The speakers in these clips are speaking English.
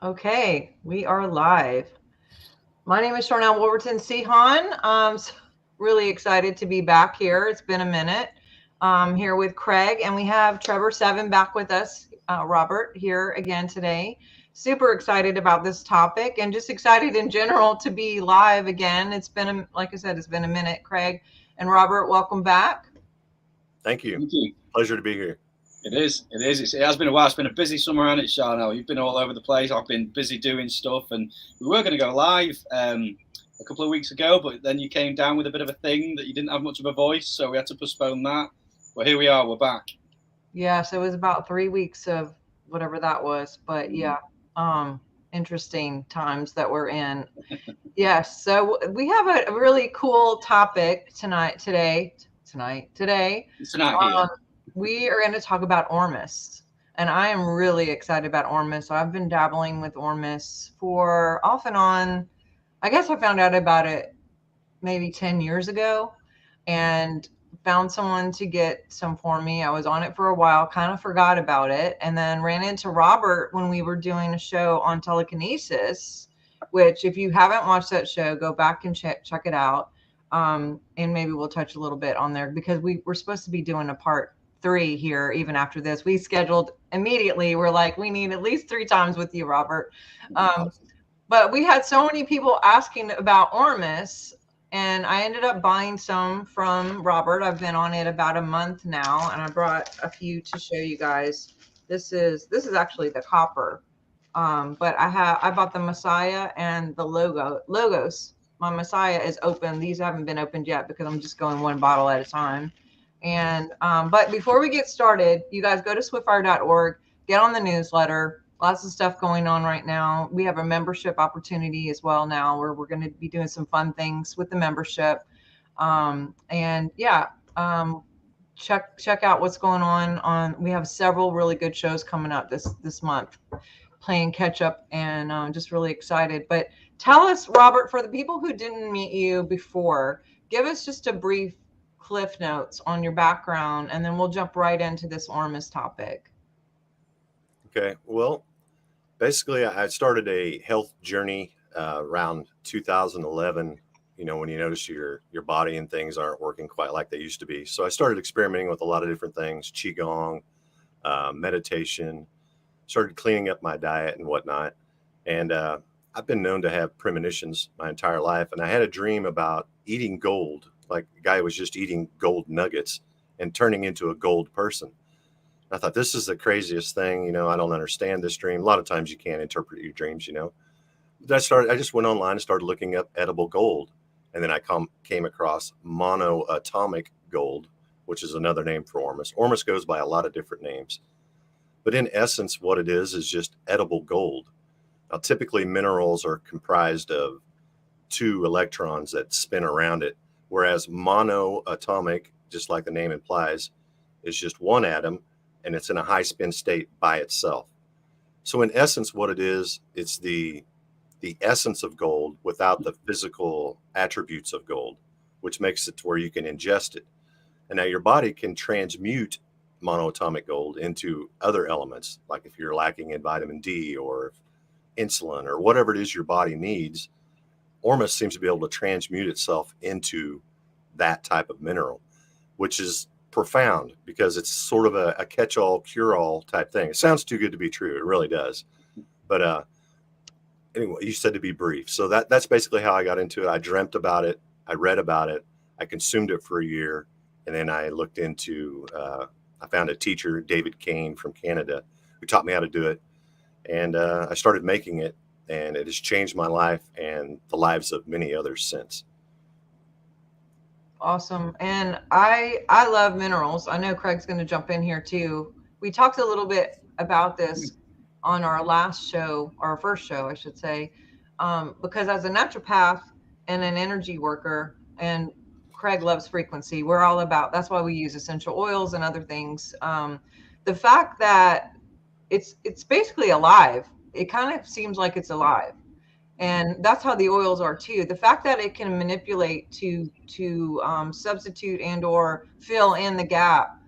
Okay, we are live. My name is Sharnael Wolverton Sehan. Really excited to be back here. It's been a minute. Here with Craig, and we have Trebor Seven back with us. Robert here again today. Super excited about this topic, and just excited in general to be live again. It's been, like I said, it's been a minute. Craig and Robert, welcome back. Thank you. Thank you. Pleasure to be here. It is. It is. It has been a while. It's been a busy summer, hasn't it, Sharnael? You've been all over the place. I've been busy doing stuff, and we were going to go live a couple of weeks ago, but then you came down with a bit of a thing that you didn't have much of a voice, so we had to postpone that. But here we are. We're back. Yes, it was about 3 weeks of whatever that was, but yeah, interesting times that we're in. Yes, so we have a really cool topic today. It's tonight here. We are going to talk about ORMUS, and I am really excited about ORMUS. I've been dabbling with ORMUS for off and on. I guess I found out about it maybe 10 years ago and found someone to get some for me. I was on it for a while, kind of forgot about it, and then ran into Robert when we were doing a show on telekinesis, which if you haven't watched that show, go back and check it out. And maybe we'll touch a little bit on there because we're supposed to be doing a part 3 here even after this. We scheduled immediately. We're like, we need at least 3 times with you, Robert. But we had so many people asking about ORMUS, and I ended up buying some from Robert. I've been on it about a month now, and I brought a few to show you guys. This is actually the copper. But I bought the Messiah and the Logos. My Messiah is open. These haven't been opened yet because I'm just going one bottle at a time. And but before we get started, you guys go to swiftfire.org, get on the newsletter. Lots of stuff going on right now. We have a membership opportunity as well now where we're going to be doing some fun things with the membership. And yeah, check out what's going on. We have several really good shows coming up this month, playing catch up, and just really excited. But tell us, Robert, for the people who didn't meet you before, give us just a brief cliff notes on your background, and then we'll jump right into this ORMUS topic. Okay. Well, basically, I started a health journey around 2011. You know, when you notice your body and things aren't working quite like they used to be. So I started experimenting with a lot of different things, qigong, meditation, started cleaning up my diet and whatnot. And I've been known to have premonitions my entire life. And I had a dream about eating gold, like the guy was just eating gold nuggets and turning into a gold person. I thought, this is the craziest thing. You know, I don't understand this dream. A lot of times you can't interpret your dreams, you know. I just went online and started looking up edible gold. And then I came across monoatomic gold, which is another name for ORMUS. ORMUS goes by a lot of different names. But in essence, what it is just edible gold. Now, typically minerals are comprised of 2 electrons that spin around it, whereas monoatomic, just like the name implies, is just 1 atom, and it's in a high spin state by itself. So in essence, what it is, it's the essence of gold without the physical attributes of gold, which makes it to where you can ingest it. And now your body can transmute monoatomic gold into other elements, like if you're lacking in vitamin D or insulin or whatever it is your body needs. ORMUS seems to be able to transmute itself into that type of mineral, which is profound because it's sort of a catch-all, cure-all type thing. It sounds too good to be true. It really does. But anyway, you said to be brief. So that's basically how I got into it. I dreamt about it. I read about it. I consumed it for a year. And then I looked into, I found a teacher, David Kane from Canada, who taught me how to do it. And I started making it. And it has changed my life and the lives of many others since. Awesome. And I love minerals. I know Craig's going to jump in here too. We talked a little bit about this on our last show, our first show, I should say, because as a naturopath and an energy worker, and Craig loves frequency, we're all about, that's why we use essential oils and other things. The fact that it's basically alive, it kind of seems like it's alive. And that's how the oils are too. The fact that it can manipulate to substitute and or fill in the gap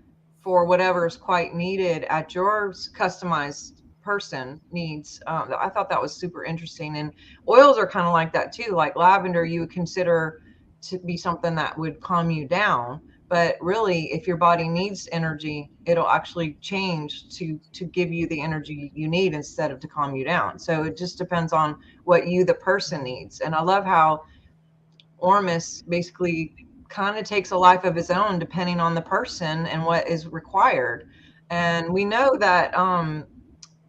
for whatever is quite needed at your customized person needs. I thought that was super interesting. And oils are kind of like that too. Like lavender, you would consider to be something that would calm you down. But really, if your body needs energy, it'll actually change to give you the energy you need instead of to calm you down. So it just depends on what you, the person, needs. And I love how ORMUS basically kind of takes a life of its own depending on the person and what is required. And we know that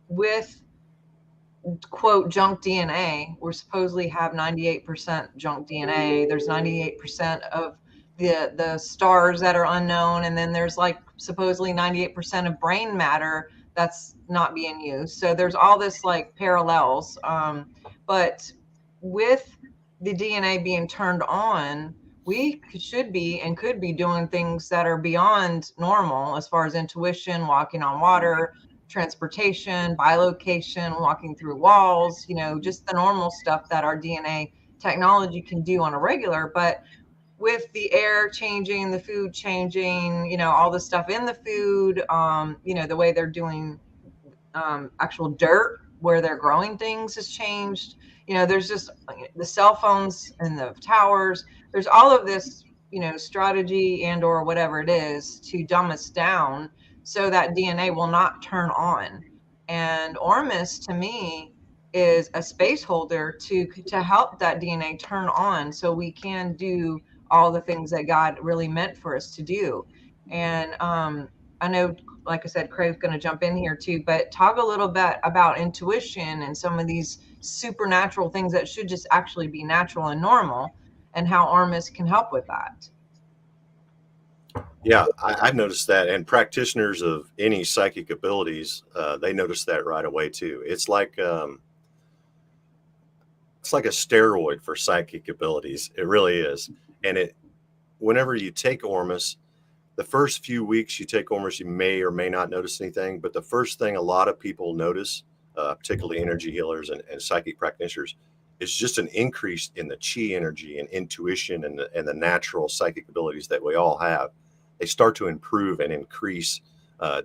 with quote junk DNA, we're supposedly have 98% junk DNA. There's 98% of the stars that are unknown, and then there's like supposedly 98% of brain matter that's not being used. So there's all this like parallels. But with the DNA being turned on, we should be and could be doing things that are beyond normal as far as intuition, walking on water, transportation, bilocation, walking through walls, just the normal stuff that our DNA technology can do on a regular. But with the air changing, the food changing, all the stuff in the food, the way they're doing actual dirt where they're growing things has changed. There's just the cell phones and the towers. There's all of this, strategy and or whatever it is to dumb us down so that DNA will not turn on. And ORMUS to me is a space holder to help that DNA turn on so we can do all the things that God really meant for us to do. And I know, like I said, Craig's going to jump in here too, but talk a little bit about intuition and some of these supernatural things that should just actually be natural and normal, and how ORMUS can help with that. Yeah, I've noticed that, and practitioners of any psychic abilities, they notice that right away too. It's like a steroid for psychic abilities. It really is. And whenever you take ORMUS, the first few weeks you take ORMUS, you may or may not notice anything. But the first thing a lot of people notice, particularly energy healers and psychic practitioners, is just an increase in the chi energy and intuition and the natural psychic abilities that we all have. They start to improve and increase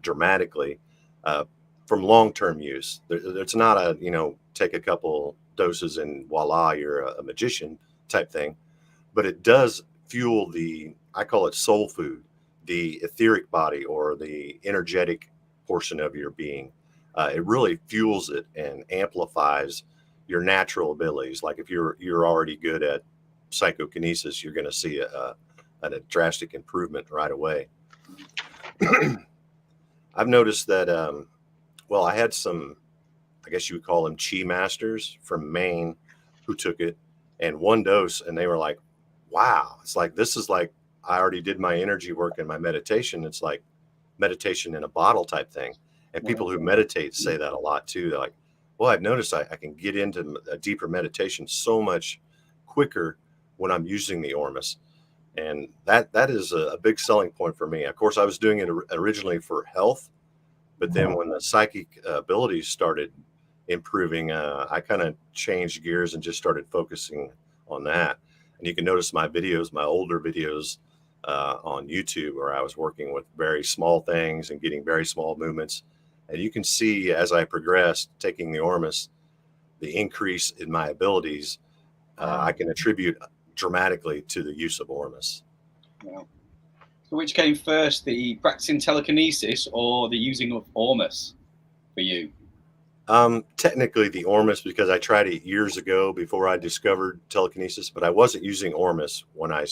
dramatically from long-term use. It's not a, take a couple doses and voila, you're a magician type thing. But it does fuel I call it soul food, the etheric body or the energetic portion of your being. It really fuels it and amplifies your natural abilities. Like if you're already good at psychokinesis, you're going to see a drastic improvement right away. I've noticed that, I had some, I guess you would call them chi masters from Maine who took it, and one dose, and they were like, wow, it's like, this is like, I already did my energy work and my meditation. It's like meditation in a bottle type thing. And people who meditate say that a lot too. They're like, well, I've noticed I can get into a deeper meditation so much quicker when I'm using the ORMUS. And that is a big selling point for me. Of course, I was doing it originally for health, but then when the psychic abilities started improving, I kind of changed gears and just started focusing on that. And you can notice my videos, my older videos on YouTube, where I was working with very small things and getting very small movements. And you can see as I progressed, taking the ORMUS, the increase in my abilities, I can attribute dramatically to the use of ORMUS. Wow. So which came first, the practicing telekinesis or the using of ORMUS for you? Technically the ORMUS, because I tried it years ago before I discovered telekinesis, but I wasn't using ORMUS when I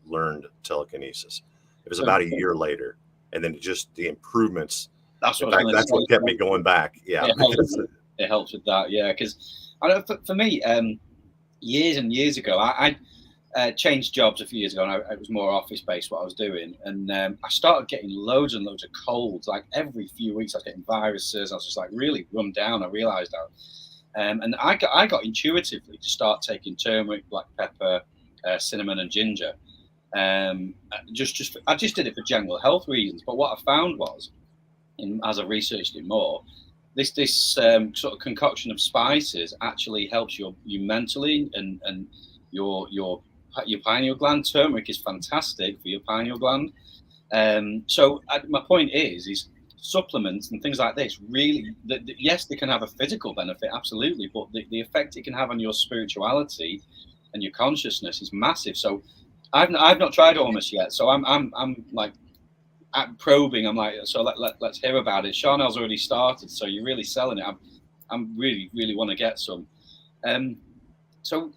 learned telekinesis. It was about a year later, and then just the improvements. That's what kept me going back. Yeah, it helps with that. Yeah, because I know for me, years and years ago, I changed jobs a few years ago, and it was more office based what I was doing, and I started getting loads and loads of colds. Like every few weeks, I was getting viruses. I was just like really run down. I realised that, and I got intuitively to start taking turmeric, black pepper, cinnamon, and ginger. I just did it for general health reasons. But what I found was, as I researched it more, this sort of concoction of spices actually helps you mentally and your pineal gland. Turmeric is fantastic for your pineal gland. So my point is supplements and things like this really, yes, they can have a physical benefit, absolutely, but the effect it can have on your spirituality and your consciousness is massive. So I've not tried ORMUS yet, so I'm like probing. I'm like, so let's hear about it. Sharnael's already started, so you're really selling it. I'm really want to get some. So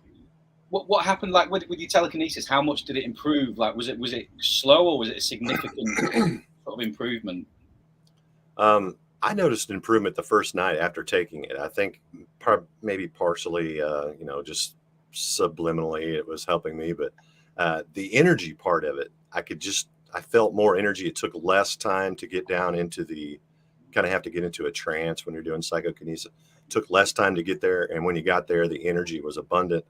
what happened like with your telekinesis? How much did it improve? Like, was it slow, or was it a significant sort of improvement? I noticed an improvement the first night after taking it. I think maybe partially, just subliminally it was helping me, but the energy part of it, I felt more energy. It took less time to get down into kind of have to get into a trance when you're doing psychokinesis. It took less time to get there. And when you got there, the energy was abundant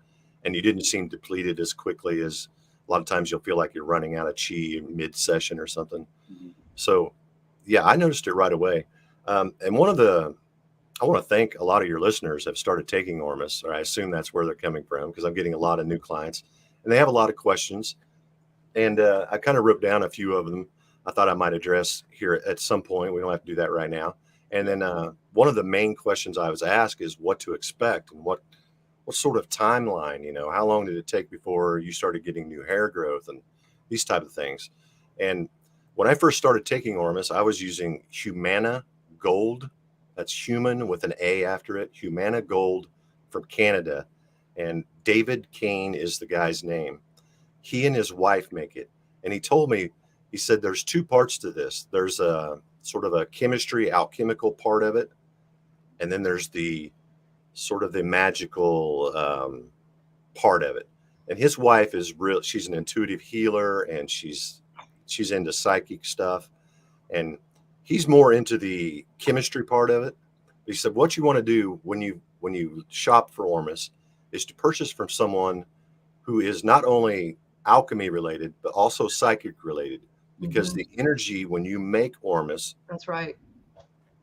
and you didn't seem depleted as quickly as a lot of times you'll feel like you're running out of chi mid session or something. Mm-hmm. So yeah, I noticed it right away. And I want to thank a lot of your listeners have started taking ORMUS, or I assume that's where they're coming from, because I'm getting a lot of new clients and they have a lot of questions. And I kind of wrote down a few of them I thought I might address here at some point. We don't have to do that right now. And then one of the main questions I was asked is what to expect and what sort of timeline, how long did it take before you started getting new hair growth and these type of things. And when I first started taking ORMUS, I was using Humana Gold. That's human with an A after it. Humana Gold from Canada. And David Kane is the guy's name. He and his wife make it. And he told me, he said, there's two parts to this. There's a sort of a chemistry, alchemical part of it. And then there's the sort of the magical part of it. And his wife is she's an intuitive healer and she's into psychic stuff. And he's more into the chemistry part of it. He said, what you want to do when you shop for ORMUS is to purchase from someone who is not only alchemy related, but also psychic related, because the energy when you make ORMUS, that's right,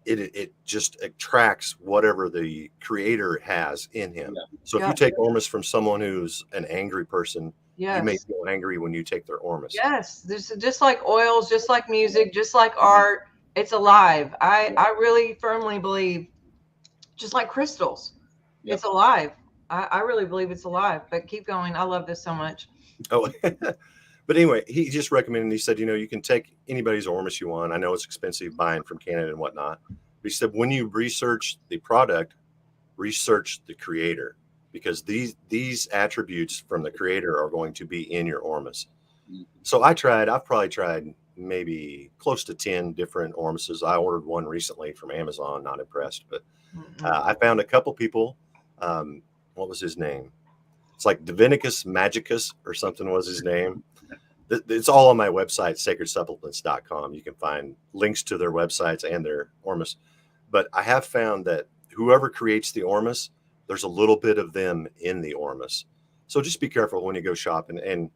it just attracts whatever the creator has in him. Yeah. So if you take ORMUS from someone who's an angry person, you may feel angry when you take their ORMUS. Yes, this is just like oils, just like music, just like art. It's alive. I really firmly believe, just like crystals, it's alive. I really believe it's alive. But keep going. I love this so much. Oh, but anyway, he just recommended, he said, you can take anybody's ORMUS you want. I know it's expensive buying from Canada and whatnot. But he said, when you research the product, research the creator, because these attributes from the creator are going to be in your ORMUS. So I've probably tried maybe close to 10 different ORMUSes. I ordered one recently from Amazon, not impressed, but I found a couple people. What was his name? It's like Divinicus Magicus or something was his name. It's all on my website, sacredsupplements.com. You can find links to their websites and their ORMUS. But I have found that whoever creates the ORMUS, there's a little bit of them in the ORMUS. So just be careful when you go shopping and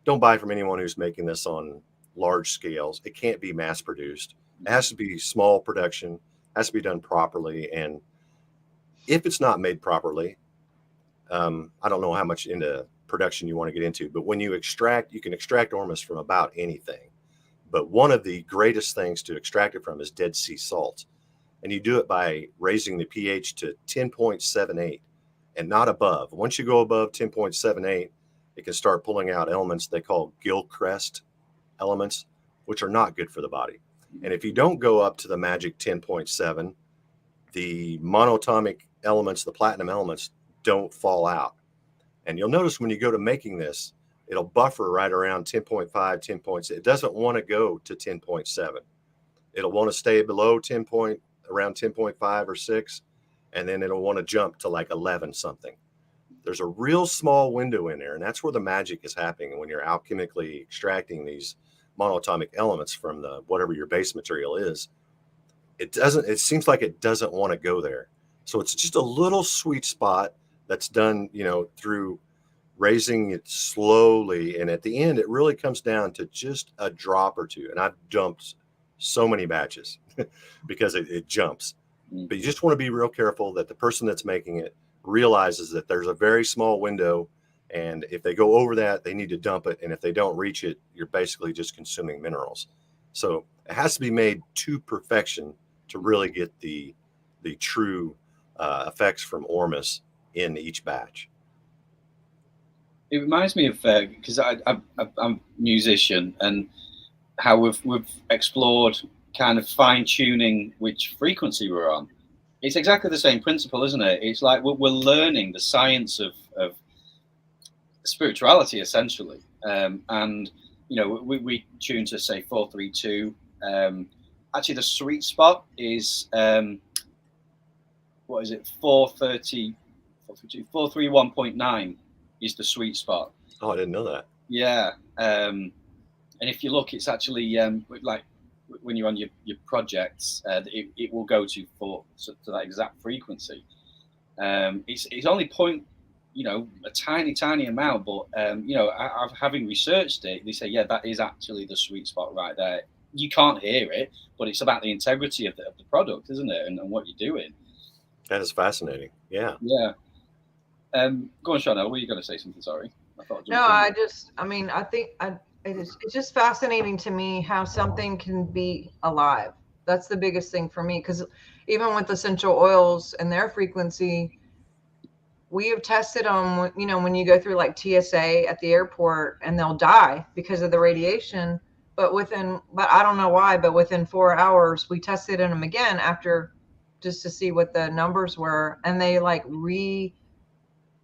don't buy from anyone who's making this on large scales. It can't be mass produced. It has to be small production, has to be done properly. And if it's not made properly, I don't know how much into production you want to get into, but when you can extract ORMUS from about anything. But one of the greatest things to extract it from is Dead Sea salt. And you do it by raising the pH to 10.78 and not above. Once you go above 10.78, it can start pulling out elements they call Gilchrist elements, which are not good for the body. And if you don't go up to the magic 10.7, the monoatomic elements, the platinum elements, don't fall out. And you'll notice when you go to making this, it'll buffer right around 10.5, 10.6. It doesn't want to go to 10.7. It'll want to stay below around 10.5 or 6, and then it'll want to jump to like 11 something. There's a real small window in there, and that's where the magic is happening when you're alchemically extracting these monoatomic elements from whatever your base material is. It seems like it doesn't want to go there. So it's just a little sweet spot that's done, through raising it slowly. And at the end, it really comes down to just a drop or two. And I've dumped so many batches because it jumps. But you just want to be real careful that the person that's making it realizes that there's a very small window. And if they go over that, they need to dump it. And if they don't reach it, you're basically just consuming minerals. So it has to be made to perfection to really get the true effects from ORMUS in each batch. It reminds me of because I'm a musician, and how we've explored kind of fine tuning which frequency we're on. It's exactly the same principle, isn't it? It's like we're learning the science of spirituality essentially, and we tune to say 432. Actually, the sweet spot is what is it? 430, 431.9 is the sweet spot. Oh, I didn't know that. Yeah, and if you look, it's actually like when you're on your projects, it will go to that exact frequency. It's only a tiny amount, but having researched it, they say, yeah, that is actually the sweet spot right there. You can't hear it, but it's about the integrity of the product, isn't it, and what you're doing. That is fascinating. Yeah. Yeah. Go on, Sharnael. Were you going to say something? Sorry. I think it's just fascinating to me how something can be alive. That's the biggest thing for me, because even with essential oils and their frequency, we have tested them, when you go through like TSA at the airport and they'll die because of the radiation. But I don't know why, but within 4 hours, we tested them again after, just to see what the numbers were. And they like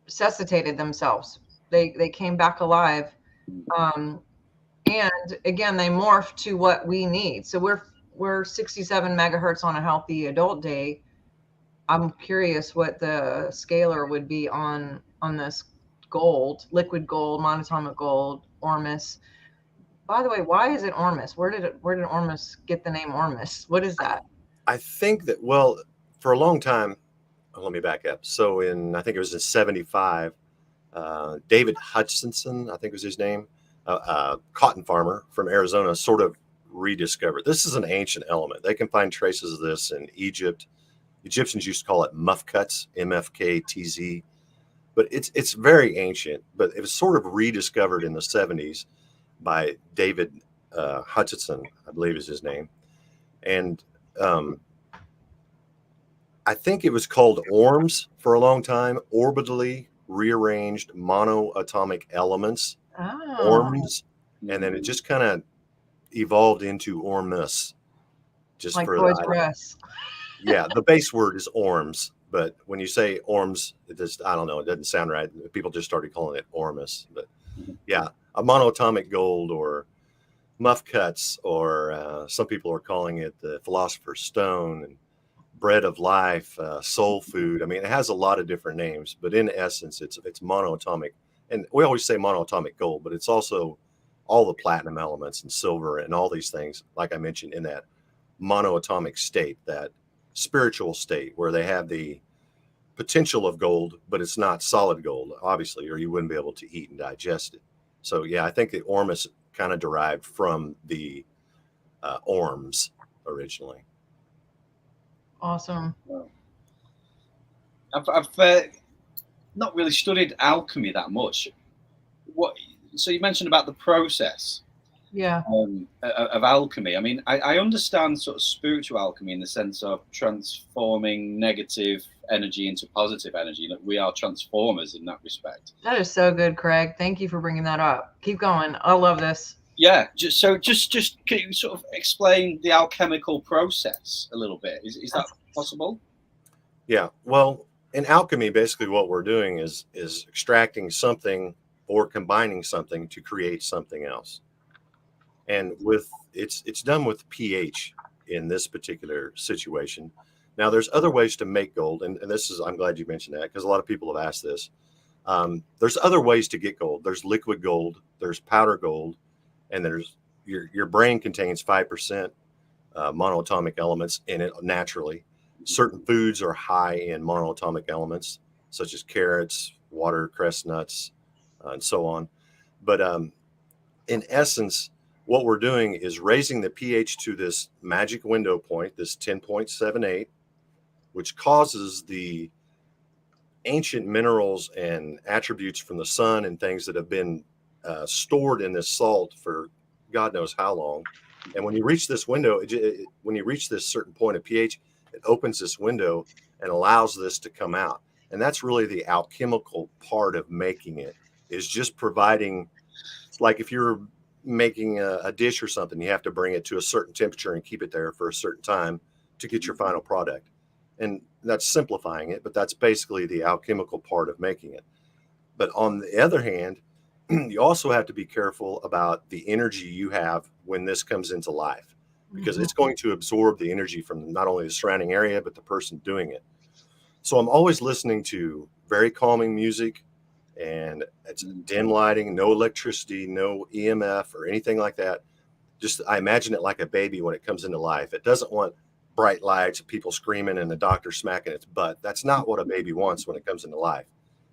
resuscitated themselves. They came back alive. And again, they morph to what we need. So we're 67 megahertz on a healthy adult day. I'm curious what the scalar would be on this gold, liquid gold, monoatomic gold, ORMUS. By the way, why is it ORMUS? Where did ORMUS get the name ORMUS? What is that? I think that, well, for a long time, let me back up. So I think it was in 75, David Hutchinson, I think was his name, a cotton farmer from Arizona, sort of rediscovered. This is an ancient element. They can find traces of this in Egypt. Egyptians used to call it mufkutz, MFKTZ, but it's very ancient. But it was sort of rediscovered in the 70s by David Hutchinson, I believe is his name, and I think it was called ORMS for a long time, orbitally rearranged monoatomic elements, ORMS, and then it just kind of evolved into ORMUS. Just like for Toys R Us. Yeah, the base word is ORMS, but when you say ORMS, I don't know, it doesn't sound right. People just started calling it ORMUS. But yeah, a monoatomic gold or mufkutz, or some people are calling it the Philosopher's Stone and bread of life, soul food. I mean, it has a lot of different names, but in essence, it's monoatomic. And we always say monoatomic gold, but it's also all the platinum elements and silver and all these things, like I mentioned, in that monoatomic state, that spiritual state where they have the potential of gold, but it's not solid gold, obviously, or you wouldn't be able to eat and digest it. So yeah, I think the ORMUS kind of derived from the ORMS originally. Awesome. I've not really studied alchemy that much. So you mentioned about the process. Yeah. Of alchemy. I mean, I understand sort of spiritual alchemy in the sense of transforming negative energy into positive energy. We are transformers in that respect. That is so good, Craig. Thank you for bringing that up. Keep going. I love this. Yeah. Just can you sort of explain the alchemical process a little bit? Is that possible? Yeah. Well, in alchemy, basically what we're doing is extracting something or combining something to create something else. And it's done with pH in this particular situation. Now, there's other ways to make gold, and I'm glad you mentioned that, because a lot of people have asked this. There's other ways to get gold. There's liquid gold, there's powder gold, and there's your brain contains 5% monoatomic elements in it naturally. Certain foods are high in monoatomic elements, such as carrots, watercress nuts, and so on. But in essence, what we're doing is raising the pH to this magic window point, this 10.78, which causes the ancient minerals and attributes from the sun and things that have been stored in this salt for God knows how long And when you reach this window, when you reach this certain point of pH, it opens this window and allows this to come out. And that's really the alchemical part of making it, is just providing, like if you're making a dish or something, you have to bring it to a certain temperature and keep it there for a certain time to get your final product. And that's simplifying it, but that's basically the alchemical part of making it. But on the other hand, you also have to be careful about the energy you have when this comes into life, because it's going to absorb the energy from not only the surrounding area, but the person doing it. So I'm always listening to very calming music, and it's dim lighting, no electricity, no EMF or anything like that. Just, I imagine it like a baby when it comes into life. It doesn't want bright lights, people screaming, and the doctor smacking its butt. That's not what a baby wants when it comes into life.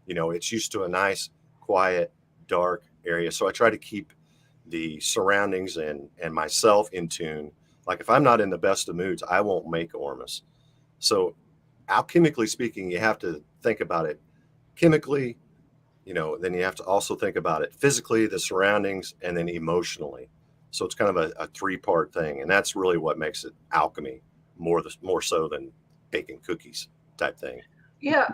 You know, it's used to a nice, quiet, dark area. So I try to keep the surroundings and myself in tune. Like if I'm not in the best of moods, I won't make ORMUS. So alchemically speaking, you have to think about it chemically, you know, then you have to also think about it physically, the surroundings, and then emotionally. So it's kind of a three-part thing. And that's really what makes it alchemy, more so than baking cookies type thing. Yeah,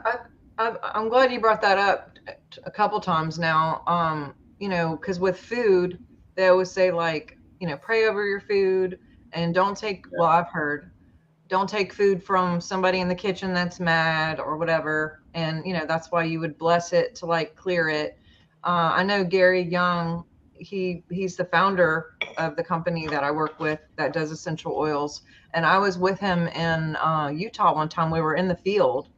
I'm glad you brought that up a couple times now. You know, because with food, they always say, like, you know, pray over your food and don't take, well, I've heard, don't take food from somebody in the kitchen that's mad or whatever. And, you know, that's why you would bless it to like clear it. I know Gary Young, he's the founder of the company that I work with that does essential oils. And I was with him in Utah one time. We were in the field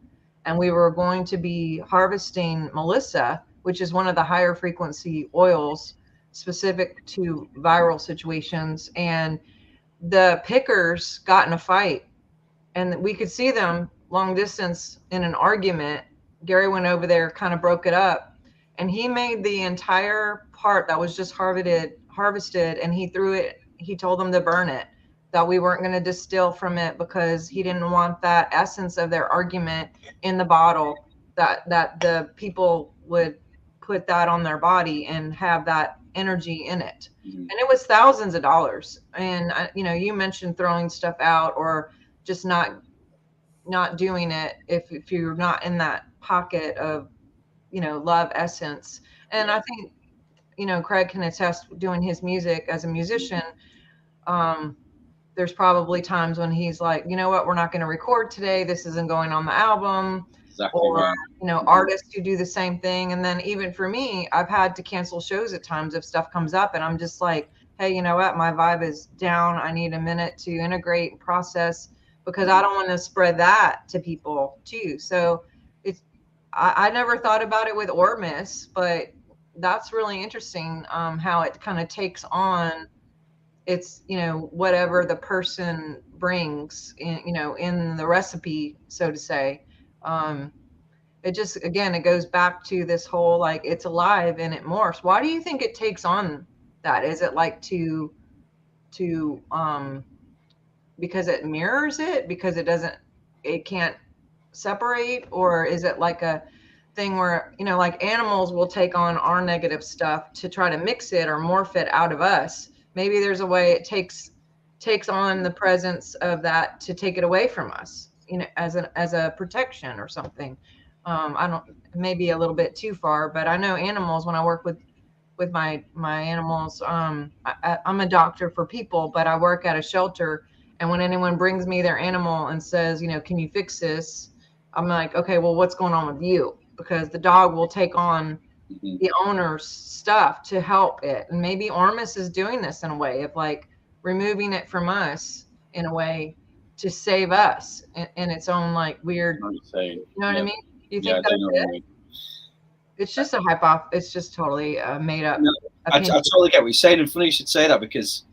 and we were going to be harvesting Melissa, which is one of the higher frequency oils specific to viral situations. And the pickers got in a fight, and we could see them long distance in an argument. Gary went over there, kind of broke it up, and he made the entire part that was just harvested, and he threw it. He told them to burn it, that we weren't going to distill from it because he didn't want that essence of their argument in the bottle, that the people would put that on their body and have that energy in it. And it was thousands of dollars. And you know, you mentioned throwing stuff out or just not doing it if you're not in that pocket of, you know, love essence. And I think, you know, Craig can attest, doing his music as a musician, there's probably times when he's like, you know what, we're not going to record today, this isn't going on the album. Exactly. Or right. You know, artists who do the same thing. And then even for me, I've had to cancel shows at times if stuff comes up and I'm just like, hey, you know what, my vibe is down, I need a minute to integrate and process, because I don't want to spread that to people too. So it's, I never thought about it with ORMUS, but that's really interesting, how it kind of takes on, it's, you know, whatever the person brings in, you know, in the recipe, so to say. It just, again, it goes back to this whole, like, it's alive and it morphs. Why do you think it takes on that? Is it like to because it mirrors it, because it can't separate? Or is it like a thing where, you know, like animals will take on our negative stuff to try to mix it or morph it out of us? Maybe there's a way it takes on the presence of that to take it away from us, you know, as a protection or something. I don't, maybe a little bit too far, but I know animals, when I work with my animals, I'm a doctor for people, but I work at a shelter. And when anyone brings me their animal and says, you know, can you fix this? I'm like, okay, well, what's going on with you? Because the dog will take on the owner's stuff to help it. And maybe ORMUS is doing this in a way of like removing it from us in a way to save us in its own like weird, you know what I mean? You think that's it? It's just it's just totally made up. No, I totally get what you're saying, and funny you should say that, because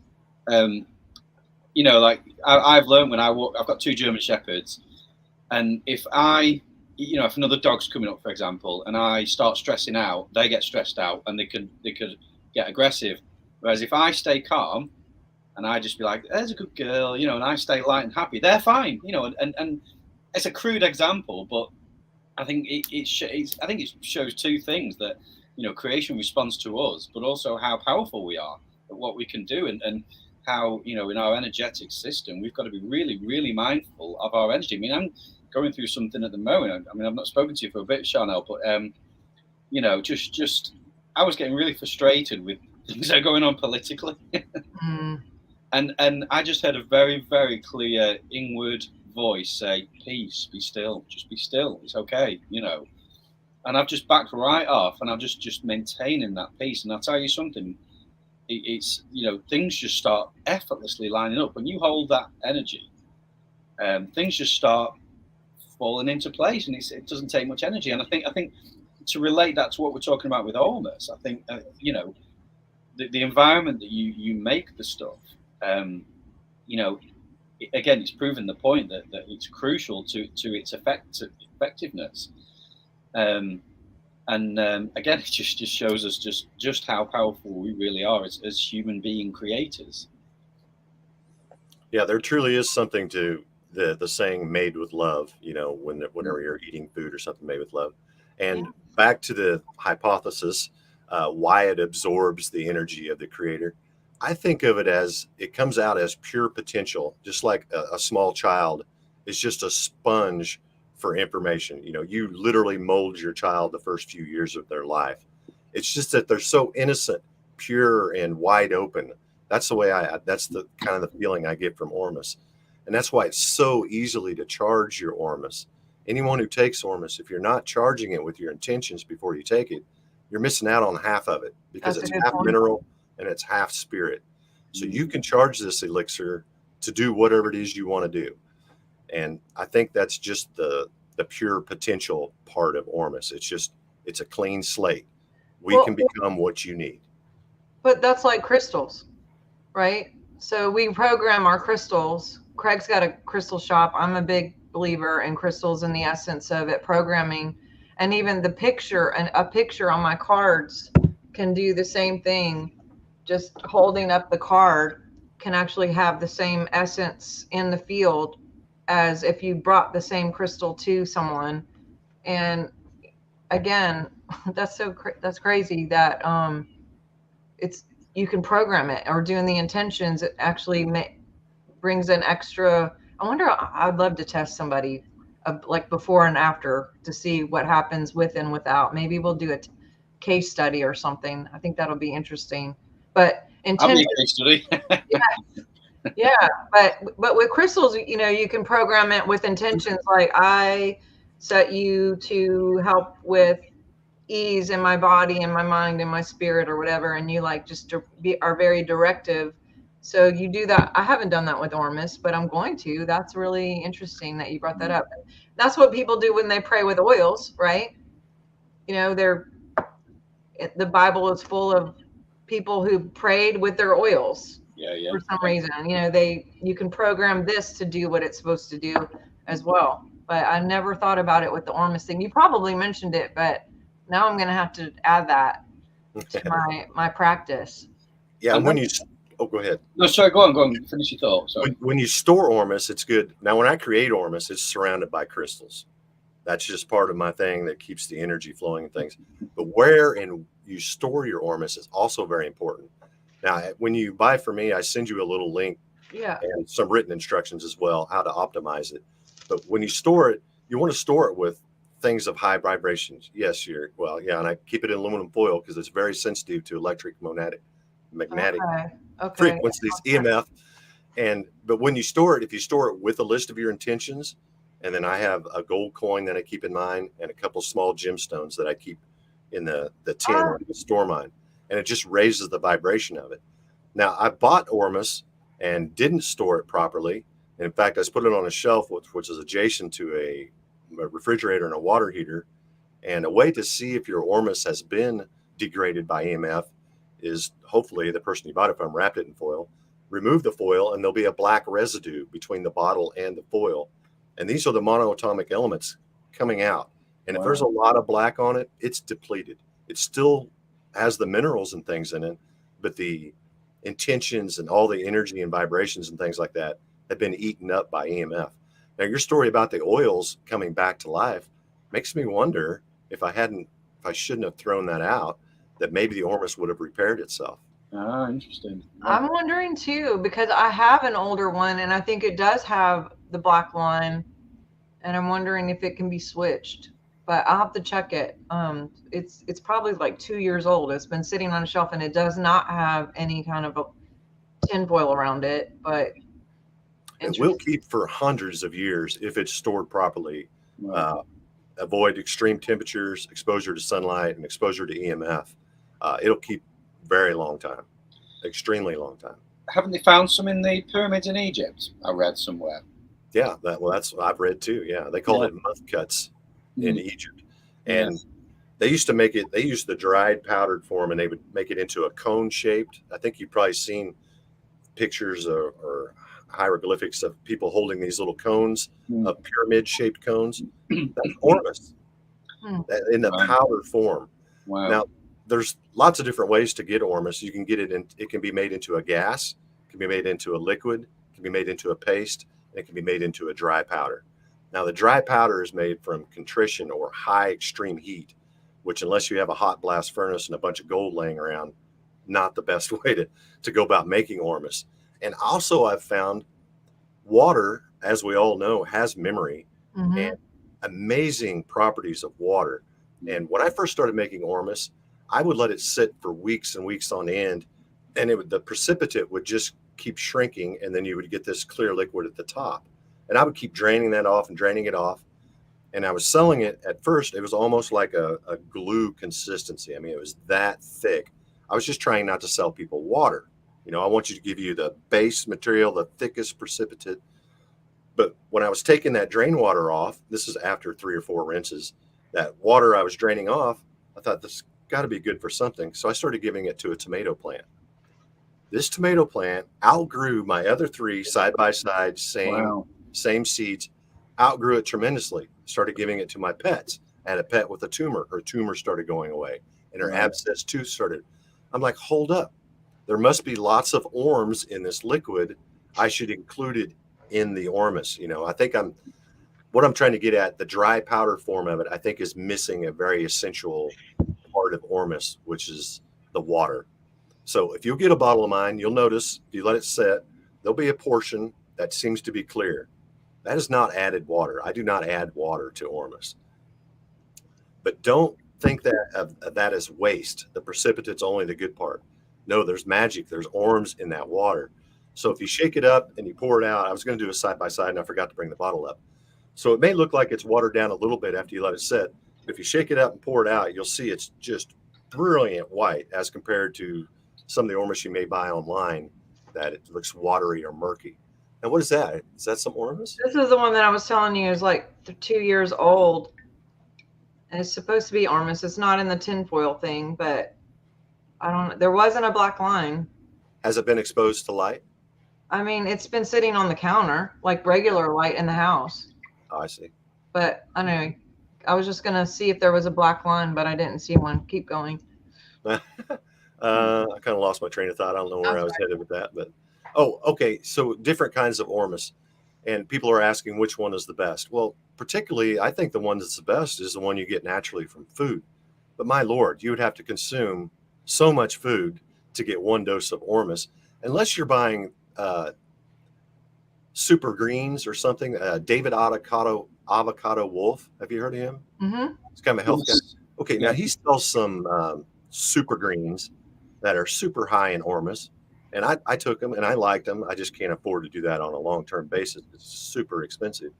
you know, like I've learned when I've got 2 German Shepherds, and if if another dog's coming up, for example, and I start stressing out, they get stressed out and they could get aggressive. Whereas if I stay calm and I just be like, there's a good girl, you know, and I stay light and happy, they're fine, you know. And it's a crude example, but I think it shows 2 things: that, you know, creation responds to us, but also how powerful we are at what we can do. And how, you know, in our energetic system, we've got to be really, really mindful of our energy. I mean, I'm going through something at the moment. I mean, I've not spoken to you for a bit, Sharnael, but you know, just I was getting really frustrated with things that are going on politically. Mm. And I just heard a very, very clear inward voice say, peace, be still, just be still, it's okay, you know. And I've just backed right off, and I'm just maintaining that peace. And I'll tell you something, it's, you know, things just start effortlessly lining up. When you hold that energy, things just start falling into place, and it doesn't take much energy. And I think to relate that to what we're talking about with ORMUS, I think, you know, the environment that you make the stuff, you know, again, it's proven the point that it's crucial to its effectiveness. And again, it just shows us just how powerful we really are as human being creators. Yeah, there truly is something to the saying "made with love." You know, whenever you're eating food or something made with love. And back to the hypothesis, why it absorbs the energy of the creator. I think of it as it comes out as pure potential, just like a small child is just a sponge for information. You know, you literally mold your child the first few years of their life. It's just that they're so innocent, pure, and wide open. That's the way that's the kind of the feeling I get from ORMUS. And that's why it's so easily to charge your ORMUS. Anyone who takes ORMUS, if you're not charging it with your intentions before you take it, you're missing out on half of it, because That's a it's good half point. mineral and it's half spirit. So you can charge this elixir to do whatever it is you want to do. And I think that's just the pure potential part of ORMUS. It's a clean slate. We can become what you need. But that's like crystals, right? So we program our crystals. Craig's got a crystal shop. I'm a big believer in crystals and the essence of it, programming. And even the picture, and a picture on my cards can do the same thing. Just holding up the card can actually have the same essence in the field as if you brought the same crystal to someone. And again, that's crazy that it's, you can program it, or doing the intentions, it actually brings an extra. I wonder, I'd love to test somebody like before and after to see what happens with and without. Maybe we'll do a case study or something. I think that'll be interesting. But I'll be a case study. yeah, but with crystals, you know, you can program it with intentions, like I set you to help with ease in my body and my mind and my spirit or whatever, and you like just are very directive. So you do that. I haven't done that with ORMUS, but I'm going to. That's really interesting that you brought that up. That's what people do when they pray with oils, right? You know, the Bible is full of people who prayed with their oils. Yeah. For some reason, you know, you can program this to do what it's supposed to do as well. But I never thought about it with the ORMUS thing. You probably mentioned it, but now I'm going to have to add that to my practice. Yeah, and go ahead. No, sorry, go on, finish your thought. Sorry. When you store ORMUS, it's good. Now, when I create ORMUS, it's surrounded by crystals. That's just part of my thing that keeps the energy flowing and things. But where and you store your ORMUS is also very important. Now, when you buy from me, I send you a little link and some written instructions as well, how to optimize it. But when you store it, you want to store it with things of high vibrations. Yes, and I keep it in aluminum foil because it's very sensitive to electric magnetic frequencies, EMF. But when you store it, if you store it with a list of your intentions, and then I have a gold coin that I keep in mine and a couple small gemstones that I keep in the tin or the store mine, and it just raises the vibration of it. Now, I bought ORMUS and didn't store it properly. And in fact, I put it on a shelf, which is adjacent to a refrigerator and a water heater. And a way to see if your ORMUS has been degraded by EMF is, hopefully the person you bought it from wrapped it in foil, remove the foil, and there'll be a black residue between the bottle and the foil. And these are the monoatomic elements coming out. And if there's a lot of black on it, it's depleted. It still has the minerals and things in it, but the intentions and all the energy and vibrations and things like that have been eaten up by EMF. Now, your story about the oils coming back to life makes me wonder if I shouldn't have thrown that out, that maybe the ORMUS would have repaired itself. Ah, interesting. I'm wondering too, because I have an older one and I think it does have the black line, and I'm wondering if it can be switched. But I'll have to check it. It's probably like 2 years old. It's been sitting on a shelf and it does not have any kind of a tinfoil around it, but It will keep for hundreds of years if it's stored properly. Right. Avoid extreme temperatures, exposure to sunlight, and exposure to EMF. It'll keep very long time, extremely long time. Haven't they found some in the pyramids in Egypt? I read somewhere. Yeah, that's what I've read too. Yeah, they called it mouth cuts in Egypt, and they used to make it. They used the dried powdered form, and they would make it into a cone shaped. I think you've probably seen pictures or hieroglyphics of people holding these little cones of pyramid shaped cones. That's ormus in the powder form. Wow. Now, there's lots of different ways to get ormus. You can get it in. It can be made into a gas. It can be made into a liquid. It can be made into a paste. And it can be made into a dry powder. Now, the dry powder is made from contrition or high extreme heat, which, unless you have a hot blast furnace and a bunch of gold laying around, not the best way to go about making ormus. And also, I've found water, as we all know, has memory and amazing properties of water. And when I first started making ormus, I would let it sit for weeks and weeks on end, and the precipitate would just keep shrinking, and then you would get this clear liquid at the top. And I would keep draining that off and draining it off. And I was selling it at first. It was almost like a glue consistency. I mean, it was that thick. I was just trying not to sell people water. You know, I want you to give you the base material, the thickest precipitate. But when I was taking that drain water off, this is after 3 or 4 rinses, that water I was draining off, I thought this got to be good for something. So I started giving it to a tomato plant. This tomato plant outgrew my other 3 side by side, same seeds, outgrew it tremendously. Started giving it to my pets. I had a pet with a tumor. Her tumor started going away, and her abscess tooth started. I'm like, hold up. There must be lots of orms in this liquid. I should include it in the ormus. You know, I think what I'm trying to get at, the dry powder form of it, I think is missing a very essential part of ormus, which is the water. So if you'll get a bottle of mine, you'll notice if you let it set, there'll be a portion that seems to be clear. That is not added water. I do not add water to ormus. But don't think that of that as waste. The precipitate's only the good part. No, there's magic. There's orms in that water. So if you shake it up and you pour it out, I was going to do a side by side and I forgot to bring the bottle up. So it may look like it's watered down a little bit after you let it set. But if you shake it up and pour it out, you'll see it's just brilliant white as compared to some of the ormus you may buy online that it looks watery or murky. Now, what is that? Is that some ormus? This is the one that I was telling you is like 2 years old. And it's supposed to be ormus. It's not in the tinfoil thing, but I don't know. There wasn't a black line. Has it been exposed to light? I mean, it's been sitting on the counter, like regular light in the house. Oh, I see. But anyway, I was just going to see if there was a black line, but I didn't see one. Keep going. I kind of lost my train of thought. I don't know where I was headed with that, but okay. So different kinds of ormus, and people are asking which one is the best. Well, particularly, I think the one that's the best is the one you get naturally from food. But my Lord, you would have to consume so much food to get 1 dose of ormus, unless you're buying super greens or something. David Avocado Wolf. Have you heard of him? Mm-hmm. It's kind of a health guy. Okay, now he sells some super greens that are super high in ormus, and I took them and I liked them. I just can't afford to do that on a long-term basis. It's super expensive.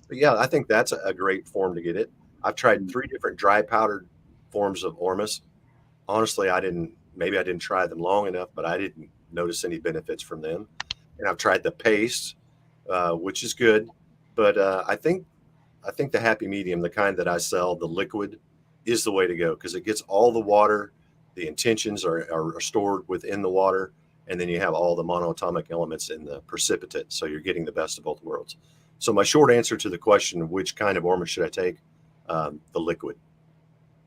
But yeah, I think that's a great form to get it. I've tried 3 different dry powdered forms of ormus. Honestly, maybe I didn't try them long enough, but I didn't notice any benefits from them. And I've tried the paste, which is good, but I think the happy medium, the kind that I sell, the liquid, is the way to go because it gets all the water. The intentions are stored within the water, and then you have all the monoatomic elements in the precipitate. So you're getting the best of both worlds. So my short answer to the question, which kind of ormus should I take? The liquid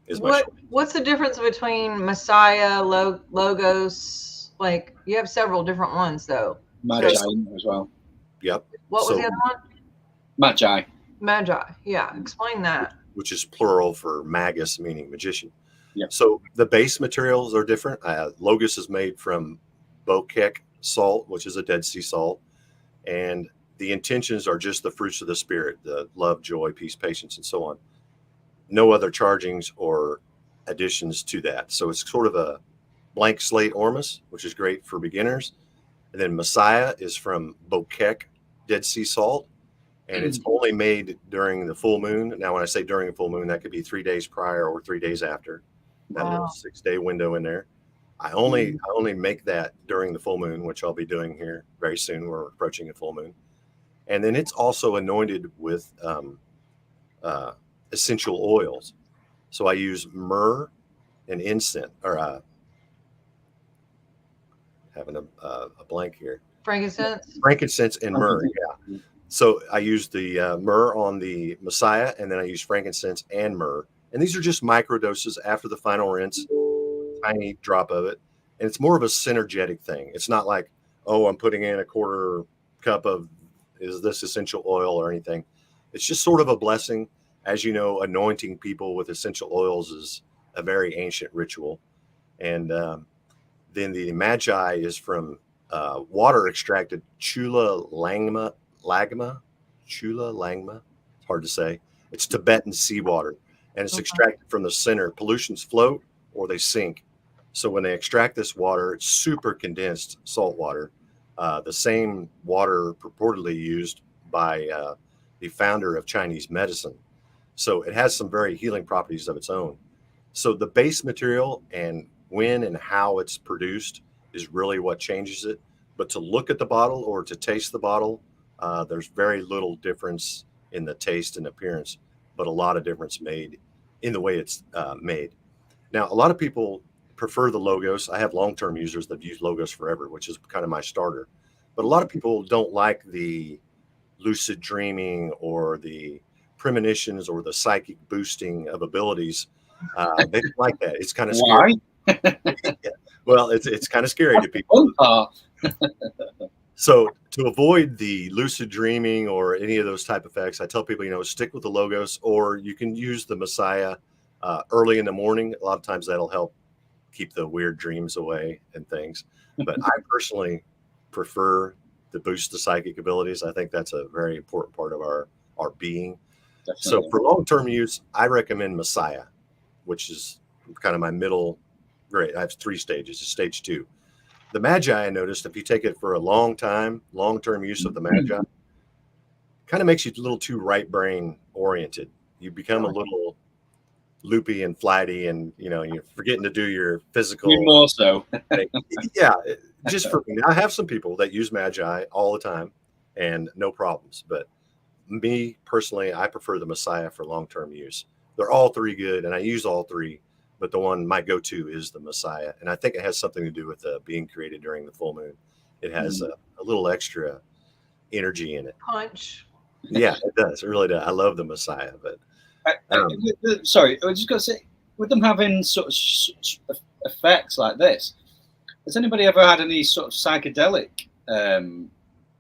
is my short. What's the difference between Messiah, Logos? Like, you have several different ones, though. Magi as well. Yep. What was the other one? Magi. Magi. Yeah. Explain that. Which is plural for magus, meaning magician. Yeah. So the base materials are different. Logos is made from bokek salt, which is a Dead Sea salt, and the intentions are just the fruits of the spirit, the love, joy, peace, patience, and so on. No other chargings or additions to that. So it's sort of a blank slate ormus, which is great for beginners. And then Messiah is from bokek Dead Sea salt, and it's only made during the full moon. Now, when I say during the full moon, that could be 3 days prior or 3 days after, that little 6-day window in there. I only make that during the full moon, which I'll be doing here very soon. We're approaching a full moon. And then it's also anointed with essential oils. So I use myrrh and incense, or having a blank here. Frankincense and myrrh, yeah. So I use the myrrh on the Messiah, and then I use frankincense and myrrh. And these are just micro doses after the final rinse, tiny drop of it. And it's more of a synergetic thing. It's not like, oh, I'm putting in a quarter cup of is this essential oil or anything. It's just sort of a blessing. As you know, anointing people with essential oils is a very ancient ritual. And then the magi is from water extracted chula langma. It's hard to say. It's Tibetan seawater, and it's extracted from the center. Pollutions float or they sink. So when they extract this water, it's super condensed salt water, the same water purportedly used by the founder of Chinese medicine. So it has some very healing properties of its own. So the base material and when and how it's produced is really what changes it. But to look at the bottle or to taste the bottle, there's very little difference in the taste and appearance, but a lot of difference made in the way it's made. Now, a lot of people prefer the Logos. I have long-term users that use Logos forever, which is kind of my starter. But a lot of people don't like the lucid dreaming or the premonitions or the psychic boosting of abilities. They don't like that. It's kind of scary. Yeah. Well, it's kind of scary to people. So to avoid the lucid dreaming or any of those type of effects, I tell people, stick with the Logos, or you can use the Messiah early in the morning. A lot of times that'll help keep the weird dreams away and things. But I personally prefer to boost the psychic abilities. I think that's a very important part of our being. Definitely. So for long-term use, I recommend Messiah, which is kind of my middle grade. I have 3 stages. It's stage 2. The Magi, I noticed, if you take it for a long time, long-term use of the Magi, kind of makes you a little too right brain oriented. You become a little loopy and flighty, and you're forgetting to do your physical. More so. Yeah, just for me. I have some people that use Magi all the time and no problems, but me personally, I prefer the Messiah for long-term use. They're all 3 good, and I use all 3, but the one my go-to is the Messiah, and I think it has something to do with being created during the full moon. It has a little extra energy in it. Punch. Yeah, it does. It really does. I love the Messiah, but sorry, I was just going to say, with them having sort of effects like this, has anybody ever had any sort of psychedelic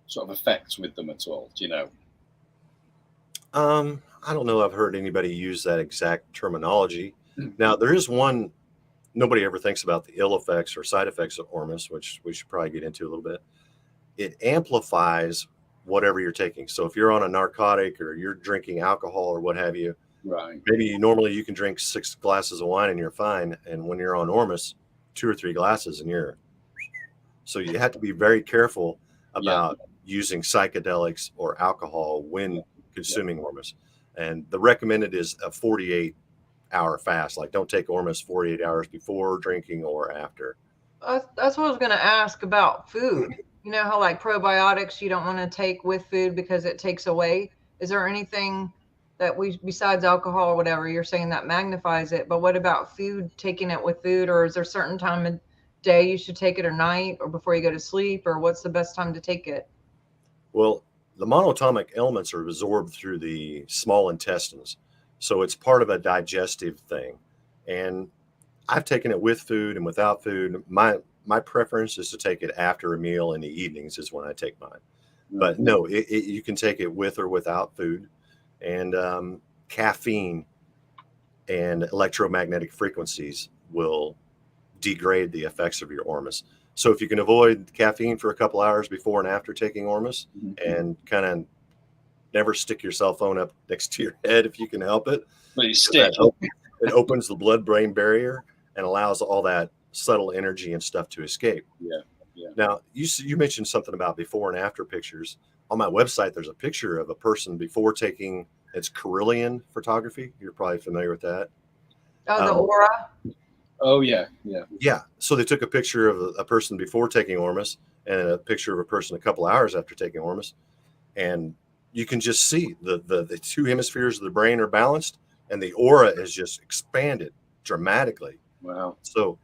sort of effects with them at all? Do you know? I don't know. I've heard anybody use that exact terminology. Now, there is one nobody ever thinks about, the ill effects or side effects of ORMUS, which we should probably get into a little bit. It amplifies whatever you're taking. So if you're on a narcotic or you're drinking alcohol or what have you, right? Maybe normally you can drink 6 glasses of wine and you're fine. And when you're on ORMUS, 2 or 3 glasses and you're. So you have to be very careful about using psychedelics or alcohol when consuming ORMUS. And the recommended is a 48-hour fast. Like, don't take ORMUS 48 hours before drinking or after. That's what I was going to ask about food. You know how like probiotics you don't want to take with food because it takes away. Is there anything that besides alcohol or whatever, you're saying that magnifies it, but what about food, taking it with food, or is there a certain time of day you should take it, or night, or before you go to sleep, or what's the best time to take it? Well, the monoatomic elements are absorbed through the small intestines. So it's part of a digestive thing. And I've taken it with food and without food. My preference is to take it after a meal in the evenings is when I take mine. But no, you can take it with or without food. And caffeine and electromagnetic frequencies will degrade the effects of your ORMUS. So if you can avoid caffeine for a couple hours before and after taking ORMUS, and kind of never stick your cell phone up next to your head if you can help it. But you stick. It opens the blood-brain barrier and allows all that subtle energy and stuff to escape. Yeah. Now, you mentioned something about before and after pictures. On my website, there's a picture of a person before taking, it's Carillion photography. You're probably familiar with that. Oh, the aura? Oh, yeah. Yeah. So they took a picture of a person before taking ORMUS and a picture of a person a couple hours after taking ORMUS. And you can just see the two hemispheres of the brain are balanced and the aura is just expanded dramatically. Wow. So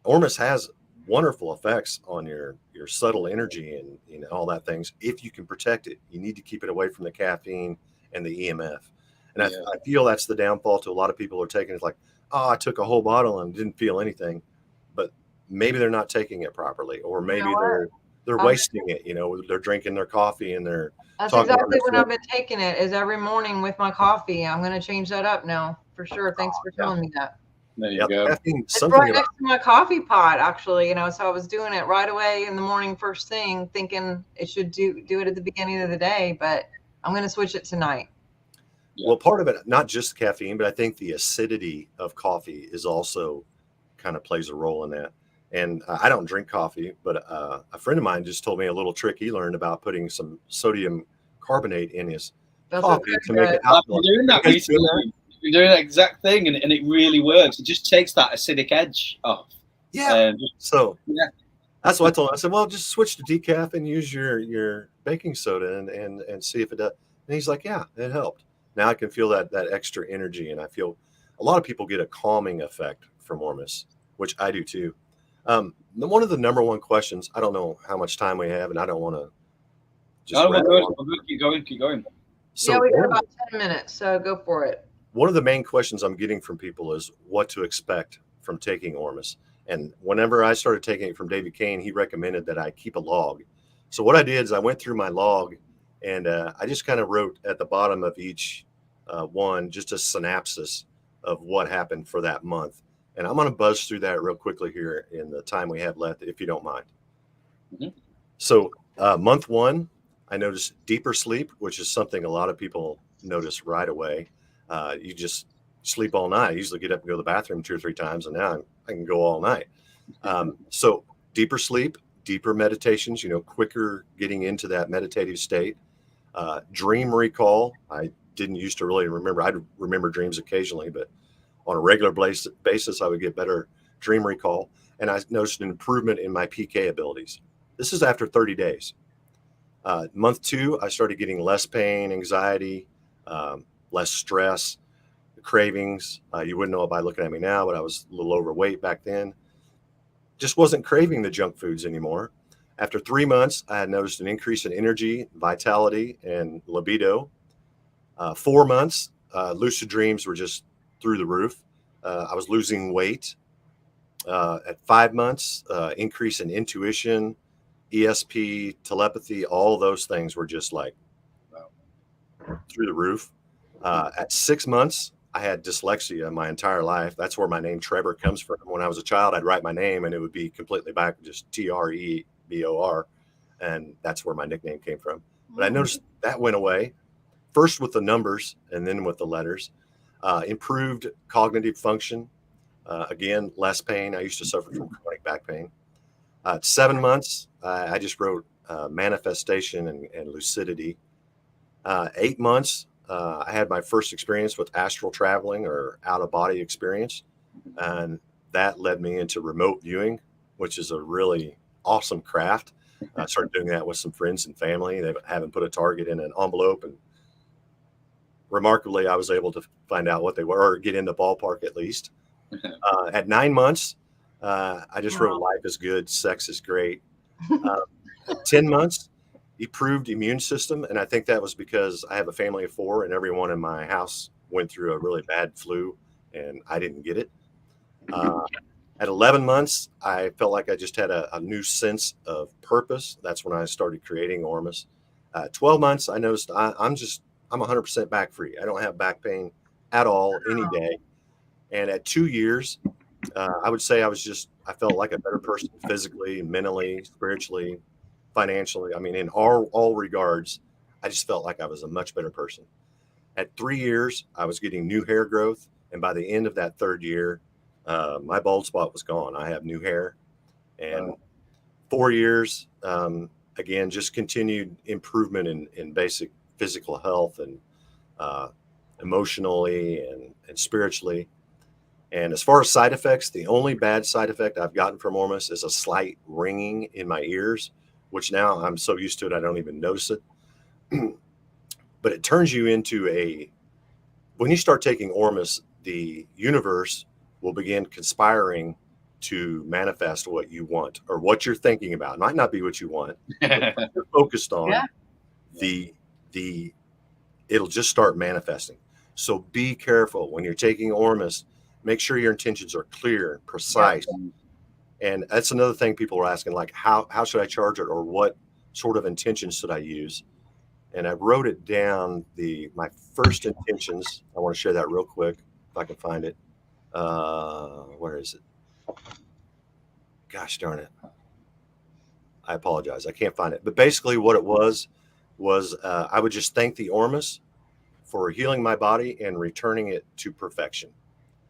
ORMUS has wonderful effects on your subtle energy and all that things. If you can protect it, you need to keep it away from the caffeine and the EMF. And I feel that's the downfall to a lot of people who are taking it like, oh, I took a whole bottle and didn't feel anything, but maybe they're not taking it properly, or maybe they're wasting it. They're drinking their coffee and they're That's exactly when I've been taking it, is every morning with my coffee. I'm going to change that up now for sure. Thanks for telling me that. There you go. It's right next to my coffee pot, actually. So I was doing it right away in the morning, first thing, thinking it should do it at the beginning of the day, but I'm going to switch it tonight. Well, part of it, not just caffeine, but I think the acidity of coffee is also kind of plays a role in that. And I don't drink coffee, but a friend of mine just told me a little trick he learned about putting some sodium carbonate in his coffee to make it alkaline. Doing that recently. You're doing that exact thing, and it really works. It just takes that acidic edge off. Yeah. That's what I told him. I said, well, just switch to decaf and use your baking soda and see if it does. And he's like, yeah, it helped. Now I can feel that extra energy, and I feel a lot of people get a calming effect from ORMUS, which I do too. One of the number one questions, I don't know how much time we have, and I don't want to just keep going. So we got about 10 minutes, so go for it. One of the main questions I'm getting from people is what to expect from taking ORMUS. And whenever I started taking it from David Kane, he recommended that I keep a log. So what I did is I went through my log, and I just kind of wrote at the bottom of each one just a synopsis of what happened for that month. And I'm going to buzz through that real quickly here in the time we have left, if you don't mind. Mm-hmm. So month one, I noticed deeper sleep, which is something a lot of people notice right away. You just sleep all night. I usually get up and go to the bathroom 2 or 3 times, and now I can go all night. So deeper sleep, deeper meditations, quicker getting into that meditative state. Dream recall. I didn't used to really remember. I'd remember dreams occasionally, but on a regular basis, I would get better dream recall. And I noticed an improvement in my PK abilities. This is after 30 days. Month 2, I started getting less pain, anxiety, less stress, cravings. You wouldn't know it by looking at me now, but I was a little overweight back then. Just wasn't craving the junk foods anymore. After 3 months, I had noticed an increase in energy, vitality, and libido. 4 months, lucid dreams were just through the roof. I was losing weight. At 5 months, increase in intuition, ESP, telepathy, all those things were just like through the roof. At 6 months, I had dyslexia my entire life. That's where my name Trebor comes from. When I was a child, I'd write my name and it would be completely back, just Trebor. And that's where my nickname came from. But I noticed that went away, first with the numbers and then with the letters. Improved cognitive function. Again, less pain. I used to suffer from chronic back pain. At 7 months, I just wrote manifestation and lucidity. 8 months, I had my first experience with astral traveling or out-of-body experience. And that led me into remote viewing, which is a really awesome craft. I started doing that with some friends and family. They haven't put a target in an envelope. And remarkably, I was able to find out what they were, or get in the ballpark at least. At 9 months, I just wrote life is good, sex is great. 10 months, improved immune system. And I think that was because I have a family of 4 and everyone in my house went through a really bad flu and I didn't get it. At 11 months, I felt like I just had a new sense of purpose. That's when I started creating ORMUS. 12 months, I noticed I'm 100% back free. I don't have back pain at all any day. And at 2 years, I would say I felt like a better person physically, mentally, spiritually, financially. I mean, in all regards, I just felt like I was a much better person. At 3 years, I was getting new hair growth. And by the end of that third year, my bald spot was gone. I have new hair. And 4 years, again, just continued improvement in basic physical health and emotionally and spiritually. And as far as side effects, the only bad side effect I've gotten from ORMUS is a slight ringing in my ears, which now I'm so used to it, I don't even notice it. But it turns you into when you start taking ORMUS, the universe will begin conspiring to manifest what you want or what you're thinking about. It might not be what you want, but what you're focused on, it'll just start manifesting. So be careful when you're taking ORMUS. Make sure your intentions are clear, precise. And that's another thing people are asking, like, how should I charge it, or what sort of intentions should I use? And I wrote it down, my first intentions. I want to share that real quick if I can find it. Where is it? Gosh darn it. I apologize. I can't find it. But basically what it was I would just thank the ORMUS for healing my body and returning it to perfection.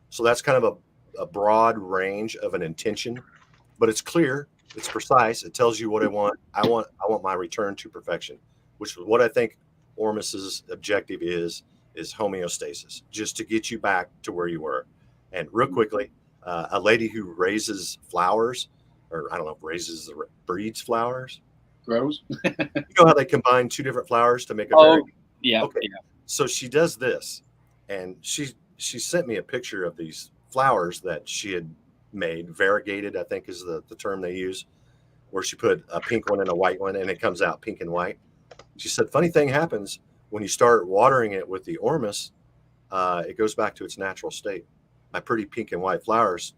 So that's kind of a broad range of an intention, but it's clear, it's precise. It tells you what I want. I want my return to perfection, which is what I think ORMUS's objective is homeostasis, just to get you back to where you were. And real quickly, a lady who raises flowers, or I don't know if breeds flowers. Grows. You know how they combine two different flowers to make a Okay. Yeah. So she does this, and she sent me a picture of these flowers that she had made, variegated, I think is the term they use, where she put a pink one and a white one, and it comes out pink and white. She said, funny thing happens when you start watering it with the ORMUS, it goes back to its natural state. My pretty pink and white flowers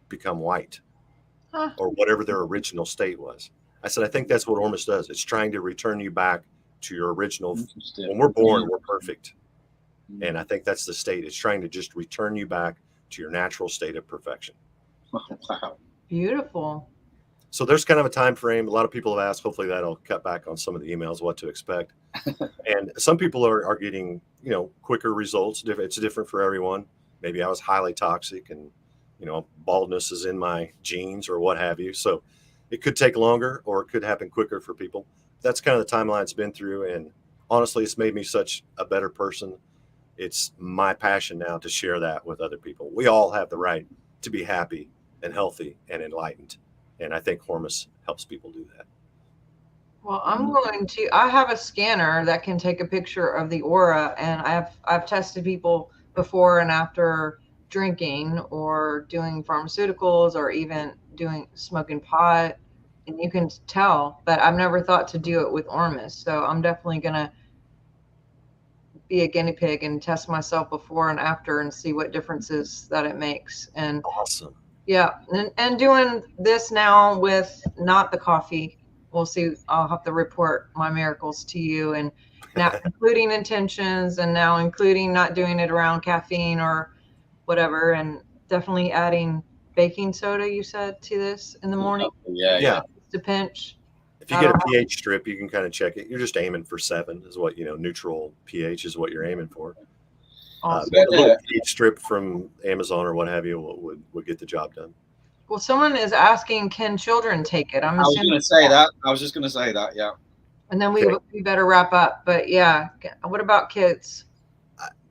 become white, or whatever their original state was. I said, I think that's what ORMUS does. It's trying to return you back to your original. When we're born, we're perfect. And I think that's the state. It's trying to just return you back to your natural state of perfection. Wow. Beautiful. So there's kind of a time frame. A lot of people have asked, hopefully that'll cut back on some of the emails, what to expect. And some people are getting, quicker results. It's different for everyone. Maybe I was highly toxic and, baldness is in my genes or what have you. So it could take longer or it could happen quicker for people. That's kind of the timeline it's been through. And honestly, it's made me such a better person. It's my passion now to share that with other people. We all have the right to be happy and healthy and enlightened. And I think ORMUS helps people do that. Well, I have a scanner that can take a picture of the aura, and I've tested people before and after drinking or doing pharmaceuticals or even smoking pot, and you can tell, but I've never thought to do it with ORMUS. So I'm definitely going to be a guinea pig and test myself before and after and see what differences that it makes. And awesome. Yeah. And doing this now with not the coffee, we'll see. I'll have to report my miracles to you, and now including intentions, and now including not doing it around caffeine or whatever, and definitely adding baking soda, you said, to this in the morning. Yeah. Just a pinch. If you get a pH strip, you can kind of check it. You're just aiming for 7 is what, neutral pH is what you're aiming for. Awesome. A little pH strip from Amazon or what have you would get the job done. Well, someone is asking, can children take it? I was going to say that. I was just going to say that, yeah. And then we better wrap up. But yeah, what about kids?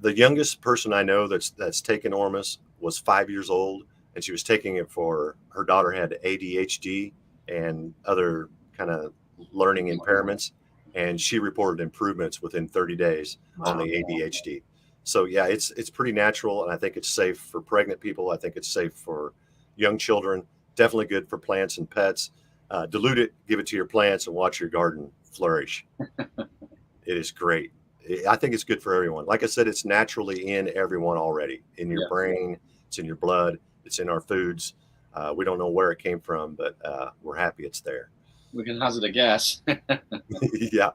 The youngest person I know that's taken ORMUS was 5 years old, and she was taking it for her daughter had ADHD and other kind of learning impairments, and she reported improvements within 30 days on the ADHD. So yeah, it's pretty natural, and I think it's safe for pregnant people. I think it's safe for young children. Definitely good for plants and pets. Dilute it, give it to your plants, and watch your garden flourish. It is great. I think it's good for everyone. Like I said, it's naturally in everyone already, in your brain, it's in your blood, it's in our foods. We don't know where it came from, but we're happy it's there. We can hazard a guess. Yeah.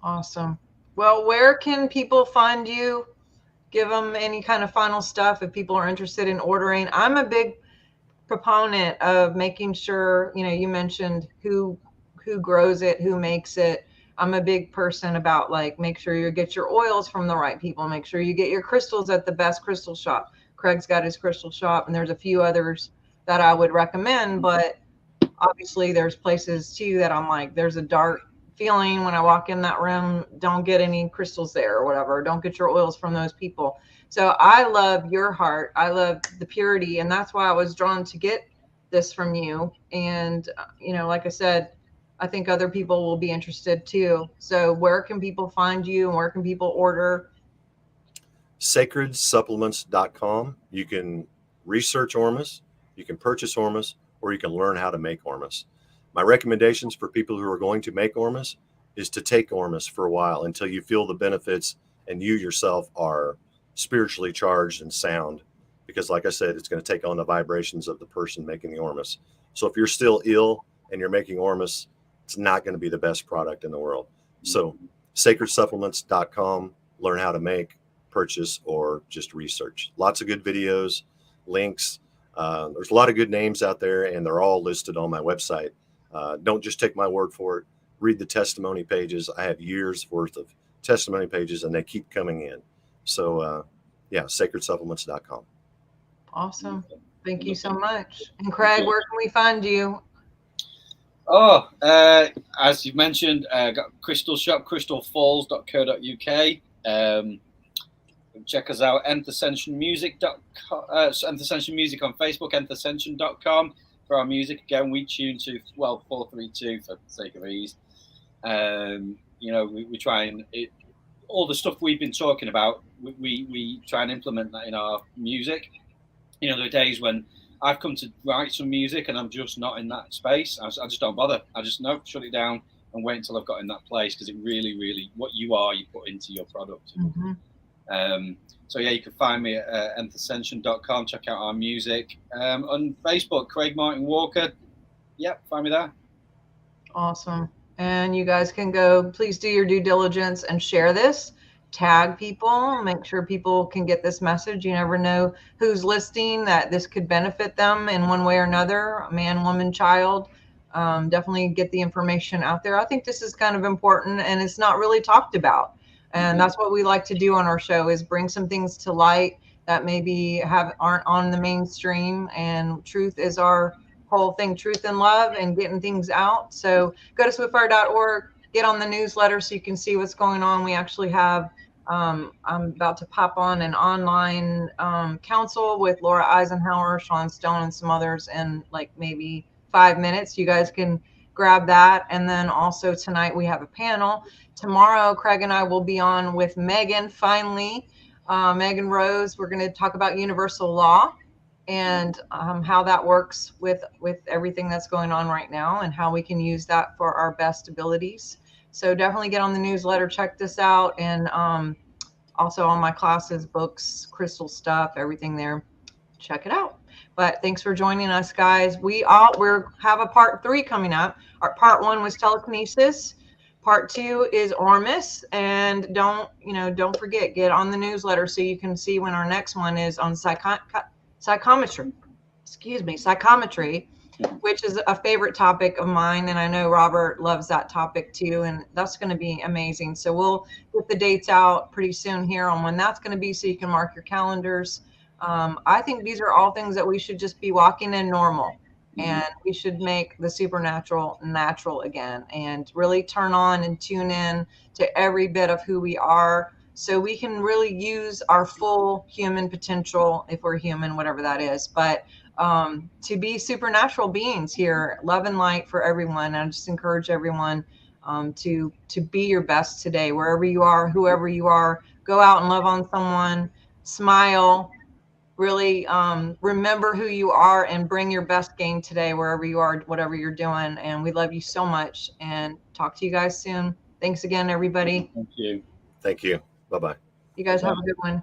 Awesome. Well, where can people find you? give them any kind of final stuff if people are interested in ordering. I'm a big proponent of making sure, you mentioned who grows it, who makes it. I'm a big person about like, make sure you get your oils from the right people, make sure you get your crystals at the best crystal shop. Craig's got his crystal shop, and there's a few others that I would recommend, but obviously there's places too that I'm like, there's a dark feeling when I walk in that room, don't get any crystals there or whatever, don't get your oils from those people. So I love your heart, I love the purity, and that's why I was drawn to get this from you. And like I said, I think other people will be interested too. So where can people find you, and where can people order? sacredsupplements.com. You can research ORMUS, you can purchase ORMUS, or you can learn how to make ORMUS. My recommendations for people who are going to make ORMUS is to take ORMUS for a while until you feel the benefits and you yourself are spiritually charged and sound. Because like I said, it's going to take on the vibrations of the person making the ORMUS. So if you're still ill and you're making ORMUS, it's not going to be the best product in the world. So sacredsupplements.com, learn how to make, purchase, or just research. Lots of good videos, links. There's a lot of good names out there, and they're all listed on my website. Don't just take my word for it. Read the testimony pages. I have years worth of testimony pages, and they keep coming in. So sacredsupplements.com. Awesome. Thank you so much. And Craig, where can we find you? Oh, as you've mentioned, got Crystal Shop, crystalfalls.co.uk. Check us out, nthascensionmusic.com, Nthascension Music on Facebook, nthascension.com for our music. Again, we tune to 432 for the sake of ease. We try and all the stuff we've been talking about, we try and implement that in our music. There are days when I've come to write some music and I'm just not in that space. I just don't bother. I just shut it down and wait until I've got in that place, because it really, really, what you are, you put into your product. Mm-hmm. You can find me at nthascension.com. Check out our music. On Facebook, Craig Martin Walker. Yep, find me there. Awesome. And you guys can go, please do your due diligence and share this. Tag people, make sure people can get this message. You never know who's listening that this could benefit them in one way or another, man, woman, child. Definitely get the information out there. I think this is kind of important, and it's not really talked about. And that's what we like to do on our show, is bring some things to light that maybe aren't on the mainstream. And truth is our whole thing, truth and love, and getting things out. So go to swiftfire.org, get on the newsletter so you can see what's going on. We actually have, I'm about to pop on an online council with Laura Eisenhower, Sean Stone, and some others in like maybe 5 minutes. You guys can grab that. And then also tonight we have a panel. Tomorrow, Craig and I will be on with Megan, finally, Megan Rose. We're going to talk about universal law and how that works with everything that's going on right now, and how we can use that for our best abilities. So definitely get on the newsletter, check this out. And also all my classes, books, crystal stuff, everything there, check it out. But thanks for joining us, guys. We have a part 3 coming up. Our part 1 was telekinesis. Part 2 is ORMUS. And don't forget, get on the newsletter so you can see when our next one is on psychometry, which is a favorite topic of mine. And I know Robert loves that topic too. And that's going to be amazing. So we'll get the dates out pretty soon here on when that's going to be, so you can mark your calendars. I think these are all things that we should just be walking in normal, and we should make the supernatural natural again, and really turn on and tune in to every bit of who we are, so we can really use our full human potential, if we're human, whatever that is. But to be supernatural beings here, love and light for everyone. I just encourage everyone to be your best today, wherever you are, whoever you are. Go out and love on someone, smile. Really remember who you are and bring your best game today, wherever you are, whatever you're doing. And we love you so much, and talk to you guys soon. Thanks again, everybody. Thank you. Thank you. Bye-bye. You guys have a good one.